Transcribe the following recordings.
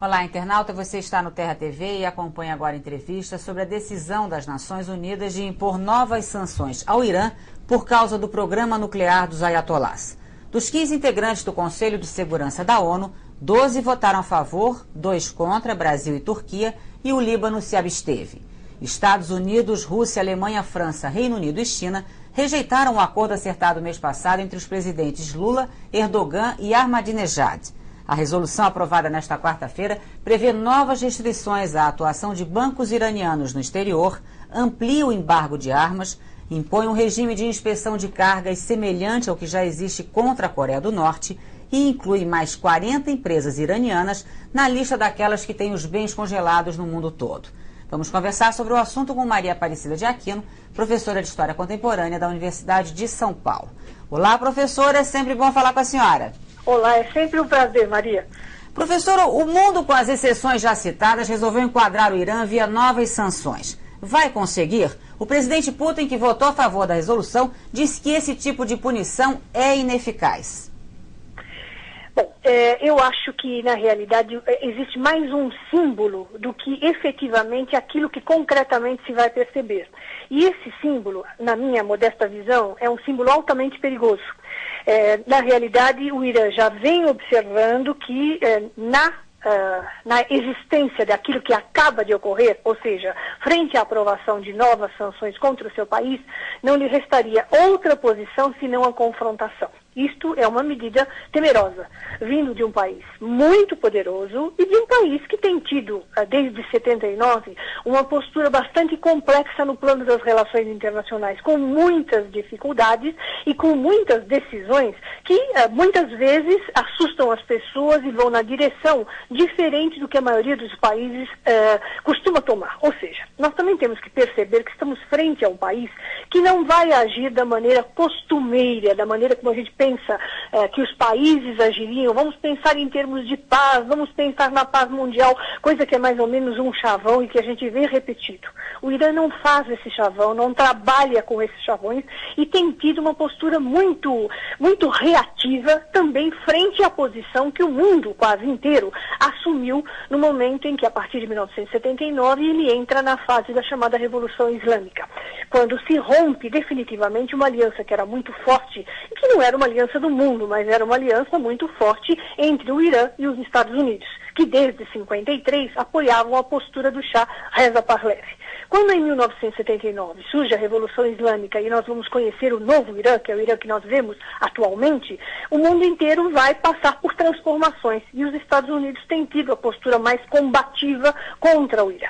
Olá, internauta, você está no Terra TV e acompanha agora a entrevista sobre a decisão das Nações Unidas de impor novas sanções ao Irã por causa do programa nuclear dos ayatolás. Dos 15 integrantes do Conselho de Segurança da ONU, 12 votaram a favor, 2 contra, Brasil e Turquia, e o Líbano se absteve. Estados Unidos, Rússia, Alemanha, França, Reino Unido e China rejeitaram o acordo acertado mês passado entre os presidentes Lula, Erdogan e Ahmadinejad. A resolução aprovada nesta quarta-feira prevê novas restrições à atuação de bancos iranianos no exterior, amplia o embargo de armas, impõe um regime de inspeção de cargas semelhante ao que já existe contra a Coreia do Norte e inclui mais 40 empresas iranianas na lista daquelas que têm os bens congelados no mundo todo. Vamos conversar sobre o assunto com Maria Aparecida de Aquino, professora de História Contemporânea da Universidade de São Paulo. Olá, professora, é sempre bom falar com a senhora. Olá, é sempre um prazer, Maria. Professora, o mundo, com as exceções já citadas, resolveu enquadrar o Irã via novas sanções. Vai conseguir? O presidente Putin, que votou a favor da resolução, disse que esse tipo de punição é ineficaz. Bom, eu acho que, na realidade, existe mais um símbolo do que efetivamente aquilo que concretamente se vai perceber. E esse símbolo, na minha modesta visão, é um símbolo altamente perigoso. Na realidade, o Irã já vem observando que na existência daquilo que acaba de ocorrer, ou seja, frente à aprovação de novas sanções contra o seu país, não lhe restaria outra posição senão a confrontação. Isto é uma medida temerosa, vindo de um país muito poderoso e de um país que tem tido, desde 79, uma postura bastante complexa no plano das relações internacionais, com muitas dificuldades e com muitas decisões que muitas vezes assustam as pessoas e vão na direção diferente do que a maioria dos países costuma tomar. Ou seja, nós também temos que perceber que estamos frente a um país que não vai agir da maneira costumeira, da maneira como a gente pensa que os países agiriam. Vamos pensar em termos de paz, vamos pensar na paz mundial, coisa que é mais ou menos um chavão e que a gente vê repetido. O Irã não faz esse chavão, não trabalha com esses chavões e tem tido uma postura muito reativa também frente à posição que o mundo quase inteiro assumiu no momento em que, a partir de 1979, ele entra na fase da chamada Revolução Islâmica, quando se rompe definitivamente uma aliança que era muito forte e que não era uma aliança do mundo, mas era uma aliança muito forte entre o Irã e os Estados Unidos, que desde 53 apoiavam a postura do Shah Reza Pahlavi. Quando em 1979 surge a Revolução Islâmica e nós vamos conhecer o novo Irã, que é o Irã que nós vemos atualmente, o mundo inteiro vai passar por transformações e os Estados Unidos têm tido a postura mais combativa contra o Irã.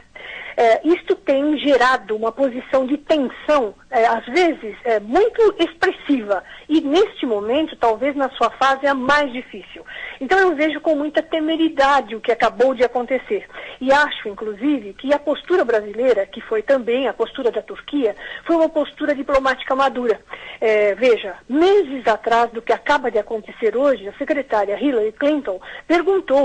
Isto tem gerado uma posição de tensão, às vezes, muito expressiva. E, neste momento, talvez na sua fase, é a mais difícil. Então, eu vejo com muita temeridade o que acabou de acontecer. E acho, inclusive, que a postura brasileira, que foi também a postura da Turquia, foi uma postura diplomática madura. Veja, meses atrás do que acaba de acontecer hoje, a secretária Hillary Clinton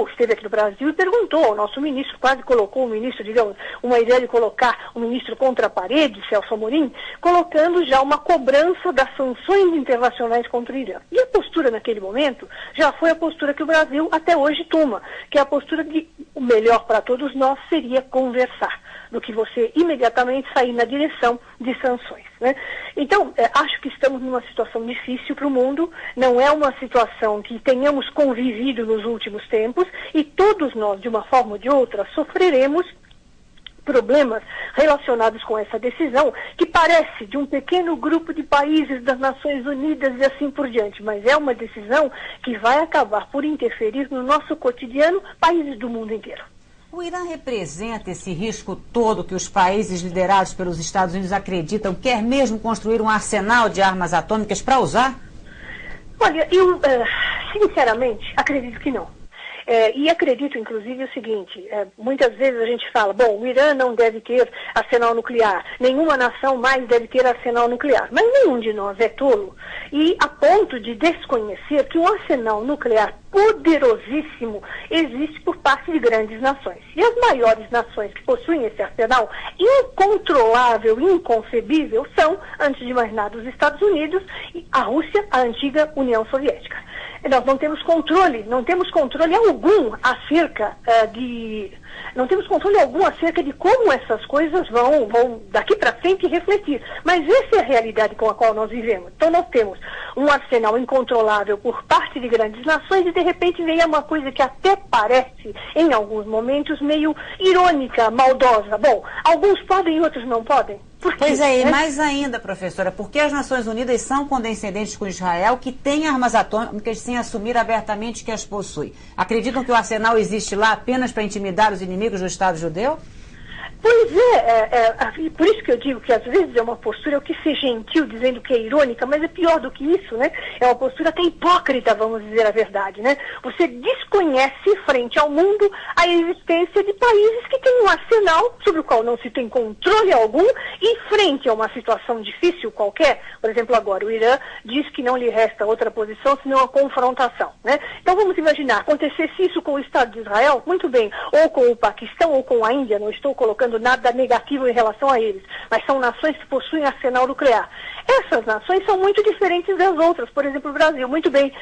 esteve aqui no Brasil e perguntou ao nosso ministro, quase colocou o ministro, digamos, uma ideia de colocar o ministro contra a parede, Celso Amorim, colocando já uma cobrança das sanções internacionais contra o Irã. E a postura naquele momento já foi a postura que o Brasil até hoje toma, que é a postura de o melhor para todos nós seria conversar, do que você imediatamente sair na direção de sanções, né? Então, acho que estamos numa situação difícil para o mundo, não é uma situação que tenhamos convivido nos últimos tempos e todos nós, de uma forma ou de outra, sofreremos problemas relacionados com essa decisão, que parece de um pequeno grupo de países das Nações Unidas e assim por diante, mas é uma decisão que vai acabar por interferir no nosso cotidiano, países do mundo inteiro. O Irã representa esse risco todo que os países liderados pelos Estados Unidos acreditam, quer mesmo construir um arsenal de armas atômicas para usar? Olha, eu sinceramente acredito que não. E acredito, inclusive, o seguinte, muitas vezes a gente fala, bom, o Irã não deve ter arsenal nuclear, nenhuma nação mais deve ter arsenal nuclear, mas nenhum de nós é tolo, e a ponto de desconhecer que um arsenal nuclear poderosíssimo existe por parte de grandes nações. E as maiores nações que possuem esse arsenal incontrolável, inconcebível, são, antes de mais nada, os Estados Unidos e a Rússia, a antiga União Soviética. Nós não temos controle algum acerca não temos controle algum acerca de como essas coisas vão daqui para frente refletir. Mas essa é a realidade com a qual nós vivemos. Então nós temos um arsenal incontrolável por parte de grandes nações e de repente vem uma coisa que até parece, em alguns momentos, meio irônica, maldosa. Bom, alguns podem e outros não podem. Pois é, e mais ainda, professora, porque as Nações Unidas são condescendentes com Israel, que tem armas atômicas sem assumir abertamente que as possui. Acreditam que o arsenal existe lá apenas para intimidar os inimigos do Estado judeu? Pois por isso que eu digo que às vezes é uma postura, eu quis ser gentil dizendo que é irônica, mas é pior do que isso, né? É uma postura até hipócrita, vamos dizer a verdade, né? Você desconhece frente ao mundo a existência de países que têm um arsenal sobre o qual não se tem controle algum e frente a uma situação difícil qualquer, por exemplo agora o Irã diz que não lhe resta outra posição senão a confrontação, né? Então vamos imaginar, acontecesse isso com o Estado de Israel, muito bem, ou com o Paquistão ou com a Índia, não estou colocando nada negativo em relação a eles, mas são nações que possuem arsenal nuclear. Essas nações são muito diferentes das outras, por exemplo o Brasil, muito bem,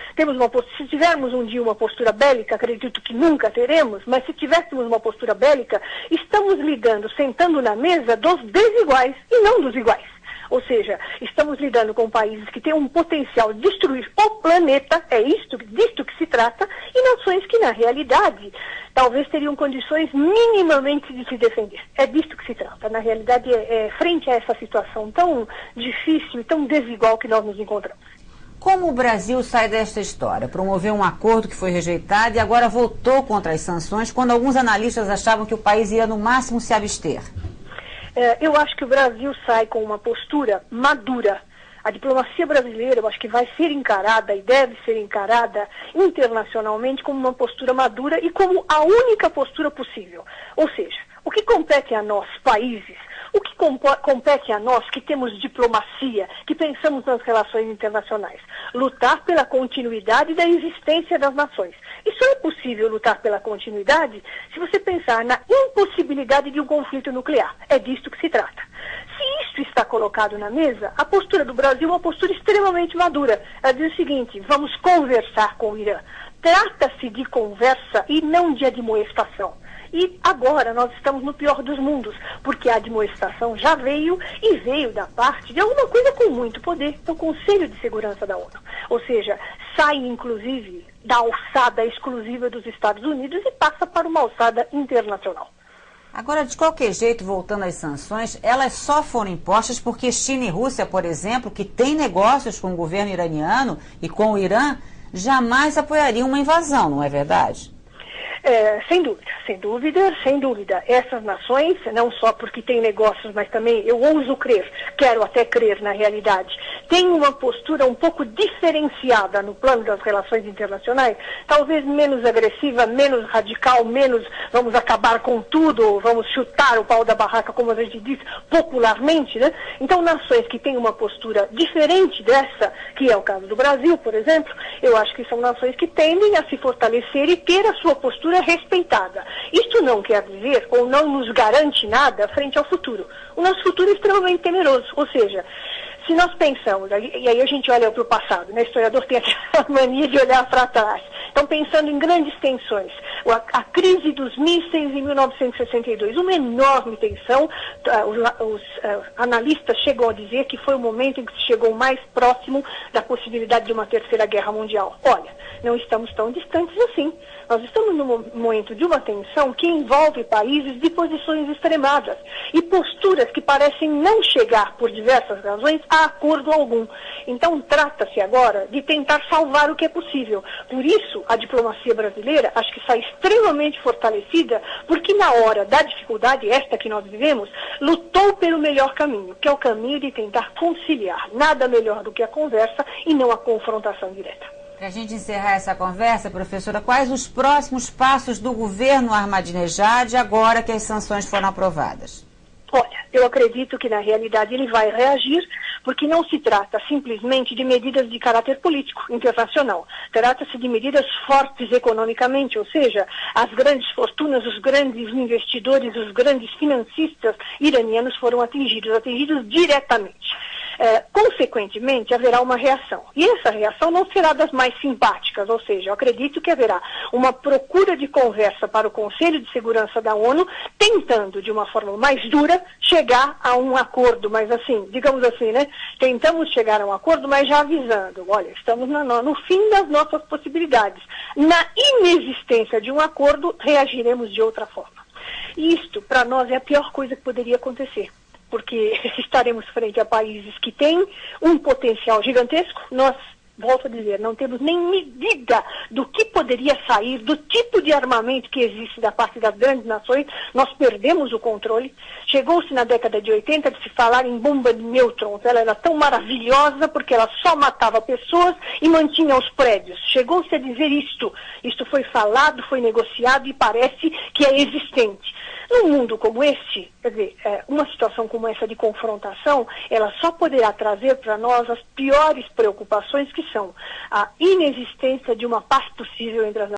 se tivermos um dia uma postura bélica, acredito que nunca teremos, mas se tivéssemos uma postura bélica, estamos lidando, sentando na mesa dos desiguais e não dos iguais. Ou seja, estamos lidando com países que têm um potencial de destruir o planeta, é disto que se trata, e nações que, na realidade, talvez teriam condições minimamente de se defender. É disto que se trata. Na realidade, frente a essa situação tão difícil e tão desigual que nós nos encontramos. Como o Brasil sai desta história? Promoveu um acordo que foi rejeitado e agora voltou contra as sanções, quando alguns analistas achavam que o país ia, no máximo, se abster. Eu acho que o Brasil sai com uma postura madura. A diplomacia brasileira, eu acho que vai ser encarada e deve ser encarada internacionalmente como uma postura madura e como a única postura possível. Ou seja, o que compete a nós, países, o que compete a nós que temos diplomacia, que pensamos nas relações internacionais? Lutar pela continuidade da existência das nações. E só é possível lutar pela continuidade se você pensar na impossibilidade de um conflito nuclear. É disto que se trata. Se isto está colocado na mesa, a postura do Brasil é uma postura extremamente madura. Ela diz o seguinte: vamos conversar com o Irã. Trata-se de conversa e não de admoestação. E agora nós estamos no pior dos mundos, porque a admoestação já veio e veio da parte de alguma coisa com muito poder, do Conselho de Segurança da ONU. Ou seja, sai inclusive da alçada exclusiva dos Estados Unidos e passa para uma alçada internacional. Agora, de qualquer jeito, voltando às sanções, elas só foram impostas porque China e Rússia, por exemplo, que têm negócios com o governo iraniano e com o Irã, jamais apoiariam uma invasão, não é verdade? Sem dúvida. Essas nações, não só porque têm negócios, mas também, eu ouso crer, quero até crer na realidade, têm uma postura um pouco diferenciada no plano das relações internacionais, talvez menos agressiva, menos radical, menos vamos acabar com tudo, vamos chutar o pau da barraca, como a gente diz popularmente, né? Então, nações que têm uma postura diferente dessa, que é o caso do Brasil, por exemplo, eu acho que são nações que tendem a se fortalecer e ter a sua postura respeitada. Isto não quer dizer, ou não nos garante nada frente ao futuro. O nosso futuro é extremamente temeroso, ou seja, se nós pensamos, e aí a gente olha para o passado, né? O historiador tem aquela mania de olhar para trás. Então, pensando em grandes tensões, a crise dos mísseis em 1962, uma enorme tensão, os analistas chegam a dizer que foi o momento em que se chegou mais próximo da possibilidade de uma terceira guerra mundial. Olha, não estamos tão distantes assim. Nós estamos num momento de uma tensão que envolve países de posições extremadas e posturas que parecem não chegar, por diversas razões, a acordo algum. Então, trata-se agora de tentar salvar o que é possível. Por isso, a diplomacia brasileira, acho que sai extremamente fortalecida, porque na hora da dificuldade, esta que nós vivemos, lutou pelo melhor caminho, que é o caminho de tentar conciliar. Nada melhor do que a conversa e não a confrontação direta. Para a gente encerrar essa conversa, professora, quais os próximos passos do governo Ahmadinejad agora que as sanções foram aprovadas? Olha, eu acredito que na realidade ele vai reagir, porque não se trata simplesmente de medidas de caráter político internacional. Trata-se de medidas fortes economicamente, ou seja, as grandes fortunas, os grandes investidores, os grandes financistas iranianos foram atingidos diretamente. Consequentemente, haverá uma reação. E essa reação não será das mais simpáticas, ou seja, eu acredito que haverá uma procura de conversa para o Conselho de Segurança da ONU, tentando, de uma forma mais dura, chegar a um acordo, mas assim, digamos assim, né? Tentamos chegar a um acordo, mas já avisando, olha, estamos no fim das nossas possibilidades. Na inexistência de um acordo, reagiremos de outra forma. E isto, para nós, é a pior coisa que poderia acontecer, porque estaremos frente a países que têm um potencial gigantesco. Nós, volto a dizer, não temos nem medida do que poderia sair, do tipo de armamento que existe da parte das grandes nações. Nós perdemos o controle. Chegou-se na década de 80 de se falar em bomba de nêutrons. Ela era tão maravilhosa porque ela só matava pessoas e mantinha os prédios. Chegou-se a dizer isto. Isto foi falado, foi negociado e parece que é existente. Num mundo como este, quer dizer, uma situação como essa de confrontação, ela só poderá trazer para nós as piores preocupações, que são a inexistência de uma paz possível entre as nações.